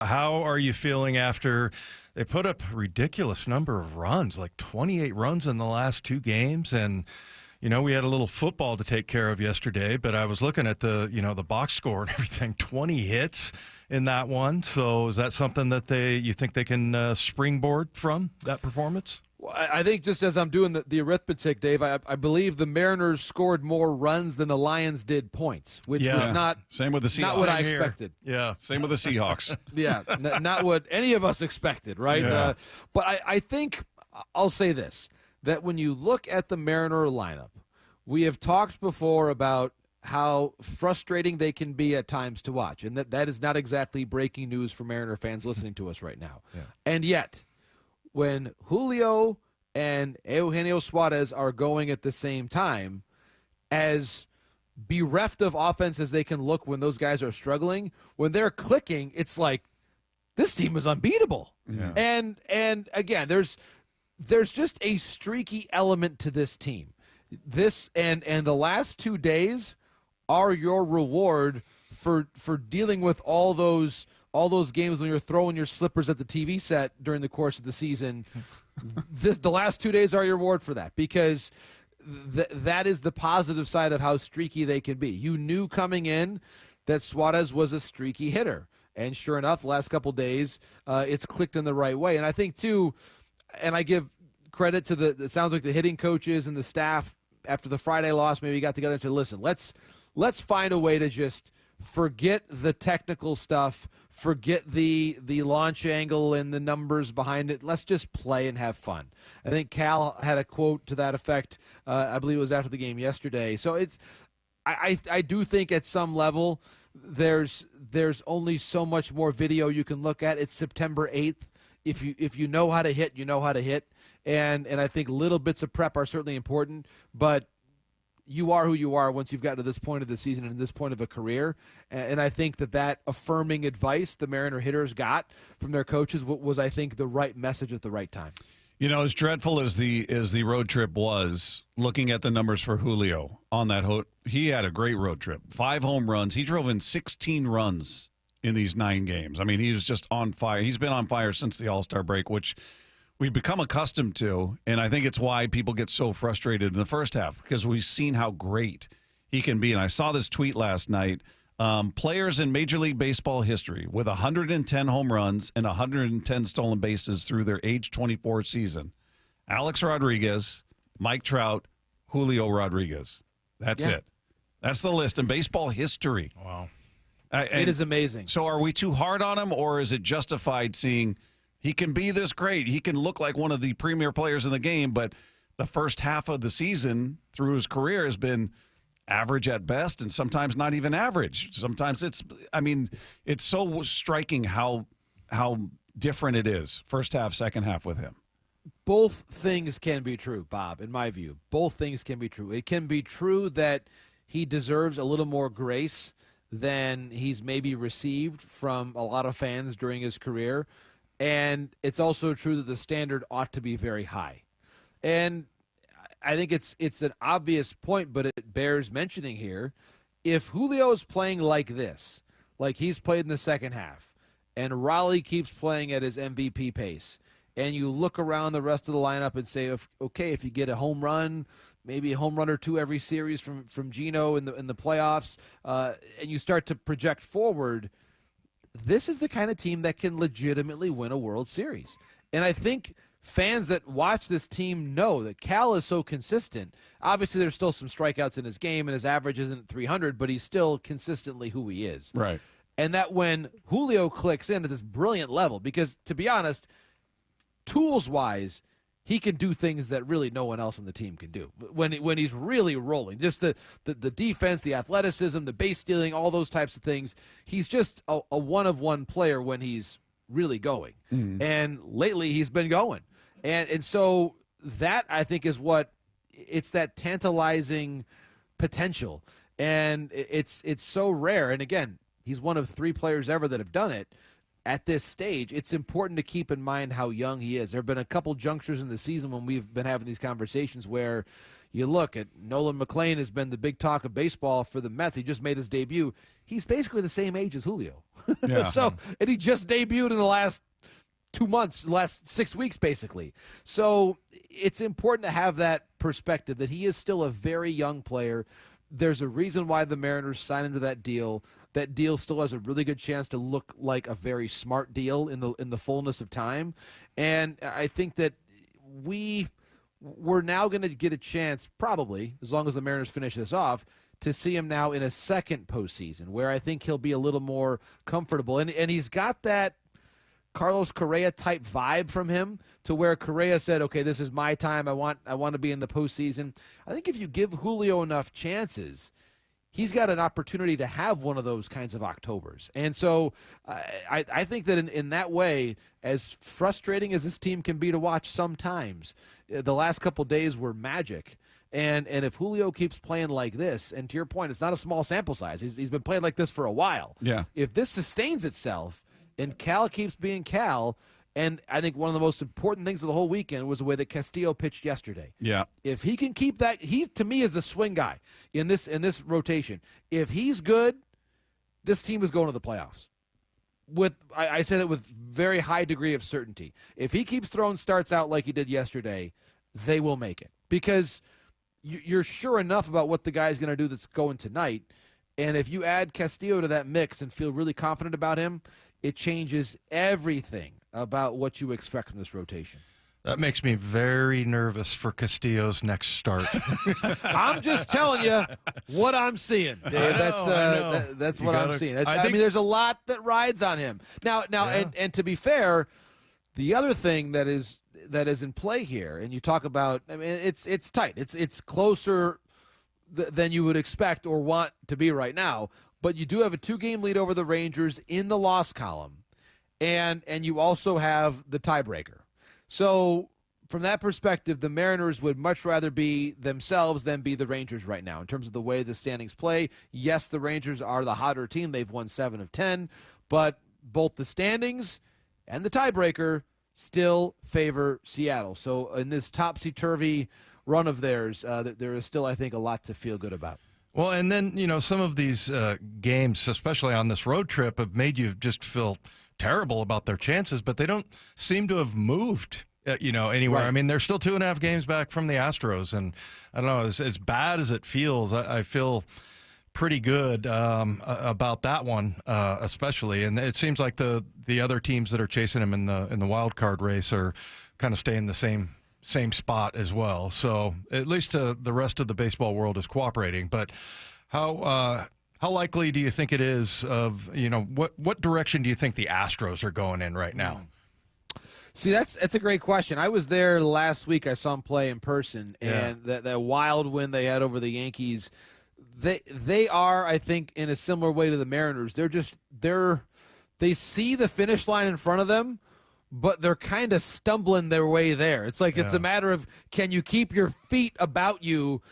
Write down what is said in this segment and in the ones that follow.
How are you feeling after they put up a ridiculous number of runs, like 28 runs in the last two games? And, we had a little football to take care of yesterday, but I was looking at the box score and everything, 20 hits in that one. So is that something that you think they can springboard from that performance? Well, I think just as I'm doing the arithmetic, Dave, I believe the Mariners scored more runs than the Lions did points, which was not same with the Seahawks. Not what I expected. Yeah, same with the Seahawks. Yeah, not what any of us expected, right? Yeah. But I think I'll say this, that when you look at the Mariner lineup, we have talked before about how frustrating they can be at times to watch, and that is not exactly breaking news for Mariner fans listening to us right now. Yeah. And yet, when Julio and Eugenio Suarez are going at the same time, as bereft of offense as they can look when those guys are struggling, when they're clicking, it's like, this team is unbeatable. Yeah. And again, there's just a streaky element to this team. This and the last 2 days are your reward for dealing with all those games when you're throwing your slippers at the TV set during the course of the season. The last 2 days are your reward for that, because that is the positive side of how streaky they can be. You knew coming in that Suarez was a streaky hitter, and sure enough, the last couple days, it's clicked in the right way. And I think too, and I give credit to it sounds like the hitting coaches and the staff after the Friday loss maybe got together to listen. Let's find a way to just forget the technical stuff, forget the launch angle and the numbers behind it. Let's just play and have fun. I think Cal had a quote to that effect. I believe it was after the game yesterday. So I do think at some level there's only so much more video you can look at. It's September 8th. If you know how to hit, you know how to hit. And I think little bits of prep are certainly important, but you are who you are once you've gotten to this point of the season and this point of a career. And I think that affirming advice the Mariner hitters got from their coaches was, I think, the right message at the right time. As dreadful as the road trip was, looking at the numbers for Julio on that, he had a great road trip. 5 home runs. He drove in 16 runs in these 9 games. I mean, he was just on fire. He's been on fire since the All-Star break, which we've become accustomed to, and I think it's why people get so frustrated in the first half, because we've seen how great he can be. And I saw this tweet last night. Players in Major League Baseball history with 110 home runs and 110 stolen bases through their age 24 season: Alex Rodriguez, Mike Trout, Julio Rodriguez. That's it. That's the list in baseball history. Wow. It is amazing. So are we too hard on him, or is it justified seeing he can be this great? He can look like one of the premier players in the game, but the first half of the season through his career has been average at best, and sometimes not even average. Sometimes it's so striking how different it is, first half, second half with him. Both things can be true, Bob, in my view. Both things can be true. It can be true that he deserves a little more grace than he's maybe received from a lot of fans during his career. And it's also true that the standard ought to be very high. And I think it's an obvious point, but it bears mentioning here. If Julio is playing like this, like he's played in the second half, and Raleigh keeps playing at his MVP pace, and you look around the rest of the lineup and say, okay, if you get a home run, maybe a home run or two every series from Gino in the playoffs, and you start to project forward, this is the kind of team that can legitimately win a World Series. And I think fans that watch this team know that Cal is so consistent. Obviously, there's still some strikeouts in his game, and his average isn't 300, but he's still consistently who he is. Right. And that when Julio clicks in at this brilliant level, because to be honest, tools-wise, he can do things that really no one else on the team can do. When he's really rolling, just the defense, the athleticism, the base stealing, all those types of things, he's just a one-of-one player when he's really going. Mm-hmm. And lately he's been going. And so that, I think, is what it's that tantalizing potential. And it's so rare. And again, he's one of 3 players ever that have done it. At this stage, it's important to keep in mind how young he is. There have been a couple junctures in the season when we've been having these conversations where You look at Nolan McLean has been the big talk of baseball for the Mets. He just made his debut. He's basically the same age as Julio. Yeah. And he just debuted in the last 2 months, last 6 weeks, basically. So it's important to have that perspective that he is still a very young player. There's a reason why the Mariners signed him to that deal. That deal still has a really good chance to look like a very smart deal in the fullness of time. And I think that we're now going to get a chance, probably, as long as the Mariners finish this off, to see him now in a second postseason where I think he'll be a little more comfortable. And he's got that Carlos Correa type vibe from him to where Correa said, okay, this is my time. I want to be in the postseason. I think if you give Julio enough chances, he's got an opportunity to have one of those kinds of Octobers. And so I think that in that way, as frustrating as this team can be to watch sometimes, the last couple days were magic. And if Julio keeps playing like this, and to your point, it's not a small sample size. He's been playing like this for a while. Yeah. If this sustains itself and Cal keeps being Cal, and I think one of the most important things of the whole weekend was the way that Castillo pitched yesterday. Yeah. If he can keep that, he to me is the swing guy in this rotation. If he's good, this team is going to the playoffs. I say that with very high degree of certainty. If he keeps throwing starts out like he did yesterday, they will make it because you're sure enough about what the guy's going to do that's going tonight. And if you add Castillo to that mix and feel really confident about him, it changes everything about what you expect from this rotation. That makes me very nervous for Castillo's next start. I'm just telling you what I'm seeing, Dave. That's what I'm seeing. I mean, there's a lot that rides on him. Now, yeah. and to be fair, the other thing that is in play here, and you talk about, I mean, it's tight. It's closer than you would expect or want to be right now. But you do have a 2-game lead over the Rangers in the loss column, and you also have the tiebreaker. So from that perspective, the Mariners would much rather be themselves than be the Rangers right now in terms of the way the standings play. Yes, the Rangers are the hotter team. They've won 7 of 10, but both the standings and the tiebreaker still favor Seattle. So in this topsy-turvy run of theirs, there is still, I think, a lot to feel good about. Well, and then, some of these games, especially on this road trip, have made you just feel terrible about their chances, but they don't seem to have moved, anywhere. Right. I mean, they're still 2.5 games back from the Astros, and I don't know, as bad as it feels, I feel pretty good about that one, especially. And it seems like the other teams that are chasing him in the wild card race are kind of staying the same spot as well. So at least the rest of the baseball world is cooperating. But how likely do you think it is of, what direction do you think the Astros are going in right now? See, that's a great question. I was there last week. I saw them play in person, and that wild win they had over the Yankees, they are, I think, in a similar way to the Mariners. They see the finish line in front of them, but they're kind of stumbling their way there. It's like it's a matter of, can you keep your feet about you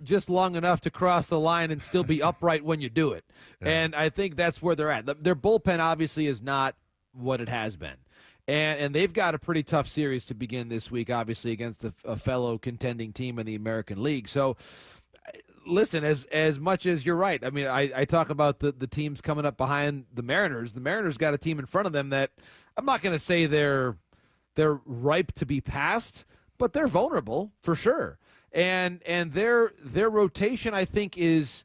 just long enough to cross the line and still be upright when you do it? Yeah. And I think that's where they're at. Their bullpen obviously is not what it has been. And they've got a pretty tough series to begin this week, obviously, against a fellow contending team in the American League. So, listen, as much as you're right, I mean, I talk about the teams coming up behind the Mariners. The Mariners got a team in front of them that I'm not going to say they're ripe to be passed, but they're vulnerable for sure. And their rotation, I think, is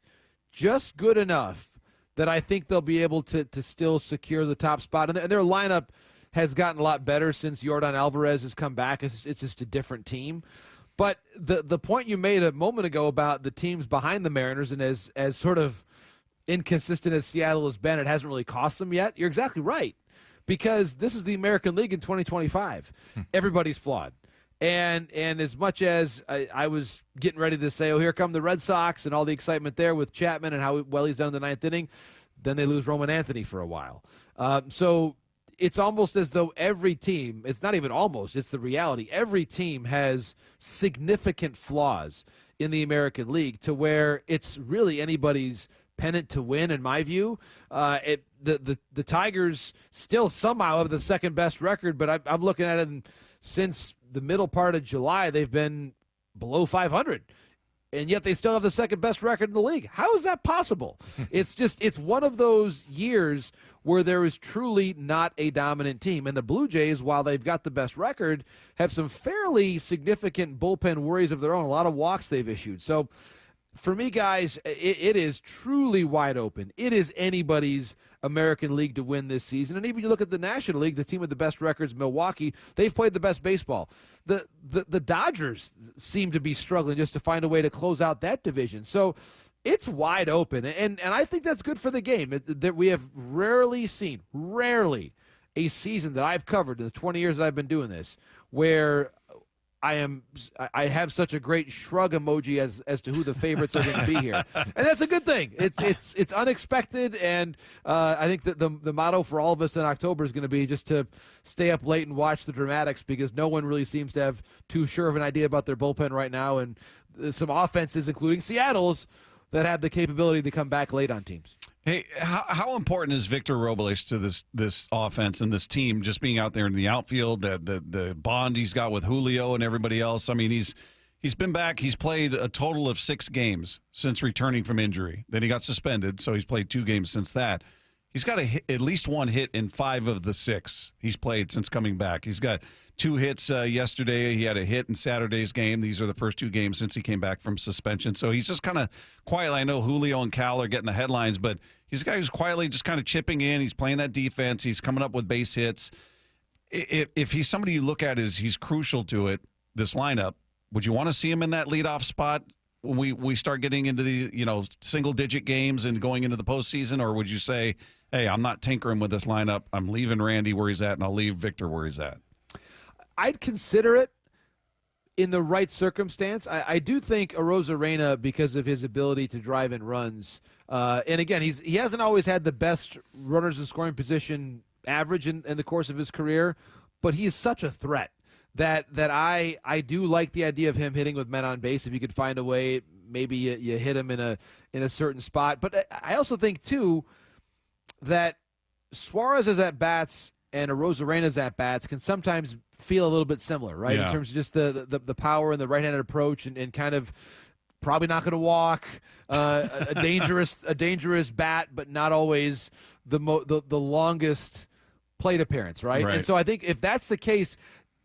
just good enough that I think they'll be able to still secure the top spot. And their lineup has gotten a lot better since Yordan Alvarez has come back. It's just a different team. But the point you made a moment ago about the teams behind the Mariners, and as sort of inconsistent as Seattle has been, it hasn't really cost them yet. You're exactly right, because this is the American League in 2025. Everybody's flawed. And as much as I was getting ready to say, oh, here come the Red Sox and all the excitement there with Chapman and how well he's done in the 9th inning, then they lose Roman Anthony for a while. So it's almost as though every team, it's not even almost, it's the reality, every team has significant flaws in the American League to where it's really anybody's pennant to win, in my view. The Tigers still somehow have the second best record, but I'm looking at it, and since the middle part of July, they've been below 500. And yet they still have the second best record in the league. How is that possible? It's one of those years where there is truly not a dominant team. And the Blue Jays, while they've got the best record, have some fairly significant bullpen worries of their own. A lot of walks they've issued. So for me, guys, it is truly wide open. It is anybody's American League to win this season. And even you look at the National League, the team with the best records, Milwaukee, they've played the best baseball. The Dodgers seem to be struggling just to find a way to close out that division. So it's wide open. And I think that's good for the game. That we have rarely seen a season that I've covered in the 20 years that I've been doing this where I have such a great shrug emoji as to who the favorites are going to be here, and that's a good thing. It's unexpected, and I think that the motto for all of us in October is going to be just to stay up late and watch the dramatics because no one really seems to have too sure of an idea about their bullpen right now, and some offenses, including Seattle's, that have the capability to come back late on teams. Hey, how important is Victor Robles to this offense and this team just being out there in the outfield, the bond he's got with Julio and everybody else? I mean, he's been back. He's played a total of 6 games since returning from injury. Then he got suspended, so he's played 2 games since that. He's got at least 1 hit in 5 of the 6 he's played since coming back. He's got 2 hits yesterday. He had a hit in Saturday's game. These are the first 2 games since he came back from suspension. So he's just kind of quietly. I know Julio and Cal are getting the headlines, but he's a guy who's quietly just kind of chipping in. He's playing that defense. He's coming up with base hits. If he's somebody you look at as he's crucial to it, this lineup, would you want to see him in that leadoff spot when we start getting into the single-digit games and going into the postseason, or would you say, hey, I'm not tinkering with this lineup. I'm leaving Randy where he's at, and I'll leave Victor where he's at? I'd consider it in the right circumstance. I do think Arozarena, because of his ability to drive in runs, and again, he hasn't always had the best runners in scoring position average in the course of his career, but he is such a threat that I do like the idea of him hitting with men on base. If you could find a way, maybe you hit him in a certain spot. But I also think too that Suarez's at-bats and Arozarena's at-bats can sometimes feel a little bit similar, right? Yeah. In terms of just the power and the right-handed approach and kind of probably not going to walk, a dangerous bat, but not always the longest plate appearance, right? And so I think if that's the case,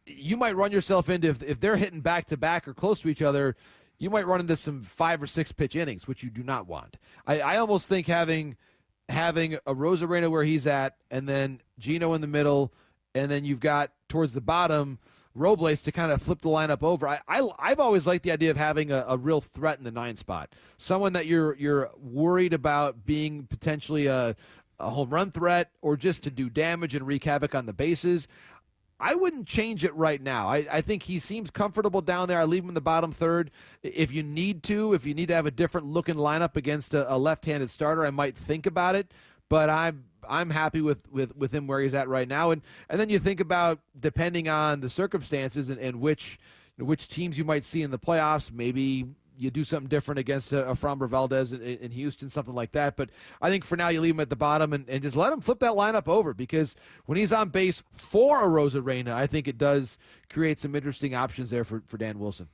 you might run yourself into, if they're hitting back-to-back or close to each other, you might run into some 5 or 6 pitch innings, which you do not want. I almost think having a Rosarena where he's at, and then Gino in the middle, and then you've got towards the bottom Robles to kind of flip the lineup over. I've always liked the idea of having a real threat in the 9 spot, someone that you're worried about being potentially a home run threat or just to do damage and wreak havoc on the bases. I wouldn't change it right now. I think he seems comfortable down there. I leave him in the bottom third. If you need to have a different looking lineup against a left-handed starter, I might think about it. But I'm happy with him where he's at right now. And then you think about, depending on the circumstances and which teams you might see in the playoffs, maybe you do something different against a Framber Valdez in Houston, something like that. But I think for now you leave him at the bottom and just let him flip that lineup over, because when he's on base for a Rosarena, I think it does create some interesting options there for Dan Wilson.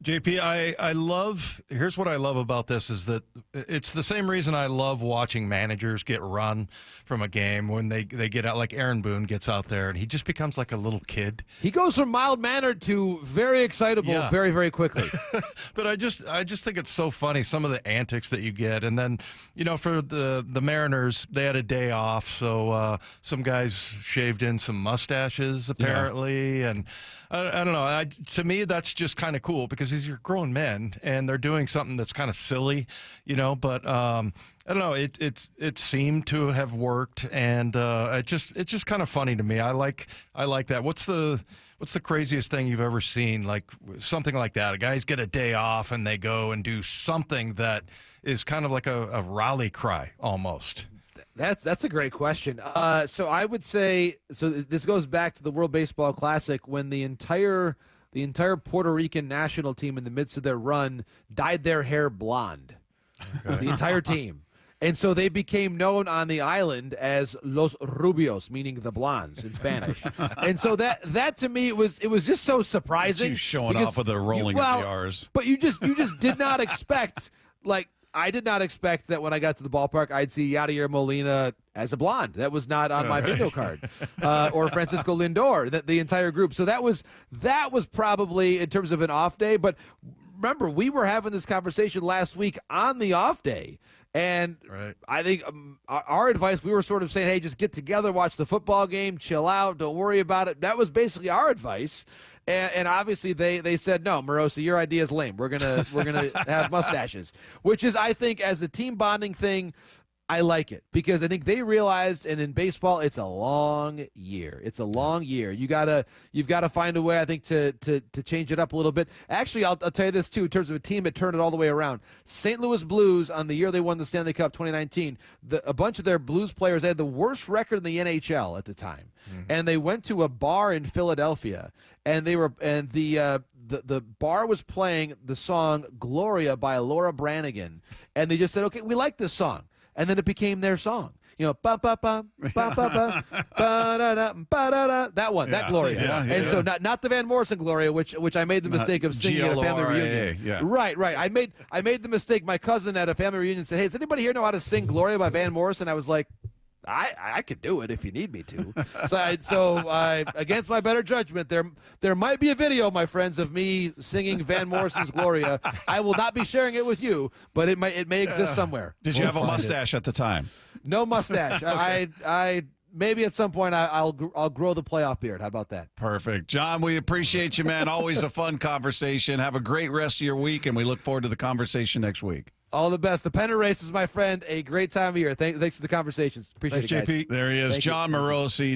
JP, here's what I love about this is that it's the same reason I love watching managers get run from a game when they get out, like Aaron Boone gets out there and he just becomes like a little kid. He goes from mild-mannered to very excitable very, very quickly. But I just think it's so funny, some of the antics that you get. And then, for the Mariners, they had a day off, so some guys shaved in some mustaches apparently. Yeah. And I don't know. To me, that's just kind of cool because these are grown men and they're doing something that's kind of silly, But I don't know. It seemed to have worked, and it's just kind of funny to me. I like that. What's the craziest thing you've ever seen? Like something like that. A guys get a day off and they go and do something that is kind of like a rally cry almost. That's a great question. So I would say, this goes back to the World Baseball Classic when the entire Puerto Rican national team in the midst of their run dyed their hair blonde. Okay. The entire team. And so they became known on the island as Los Rubios, meaning the blondes in Spanish. And so that to me, it was just so surprising. You showing off with the rolling of the R's. But you just did not expect, like, I did not expect that when I got to the ballpark, I'd see Yadier Molina as a blonde. That was not on my bingo card. Or Francisco Lindor, the entire group. So that was probably, in terms of an off day. But remember, we were having this conversation last week on the off day. And I think our advice, we were sort of saying, hey, just get together, watch the football game, chill out, don't worry about it. That was basically our advice. And obviously they said, no, Morosi, your idea is lame. We're gonna have mustaches, which is, I think, as a team bonding thing, I like it because I think they realized, and in baseball, it's a long year. It's a long year. You've got to find a way, I think, to change it up a little bit. Actually, I'll tell you this too, in terms of a team that turned it all the way around. St. Louis Blues, on the year they won the Stanley Cup 2019, a bunch of their Blues players, they had the worst record in the NHL at the time, and they went to a bar in Philadelphia, and the bar was playing the song "Gloria" by Laura Branigan, and they just said, okay, we like this song. And then it became their song. You know, ba ba ba ba ba ba ba da da ba da da. That one, that Gloria. And so not the Van Morrison Gloria, which I made the mistake of singing at a family reunion. Yeah. Right. I made the mistake. My cousin at a family reunion said, "Hey, does anybody here know how to sing Gloria by Van Morrison?" I was like, I could do it if you need me to. So against my better judgment, there might be a video, my friends, of me singing Van Morrison's Gloria. I will not be sharing it with you, but it may exist somewhere. Did you have a mustache at the time? No mustache. Okay. I maybe at some point I'll grow the playoff beard. How about that? Perfect. John, we appreciate you, man. Always a fun conversation. Have a great rest of your week, and we look forward to the conversation next week. All the best. The pennant race is, my friend, a great time of year. Thanks for the conversations. Appreciate it, guys. JP. There he is, Jon Morosi.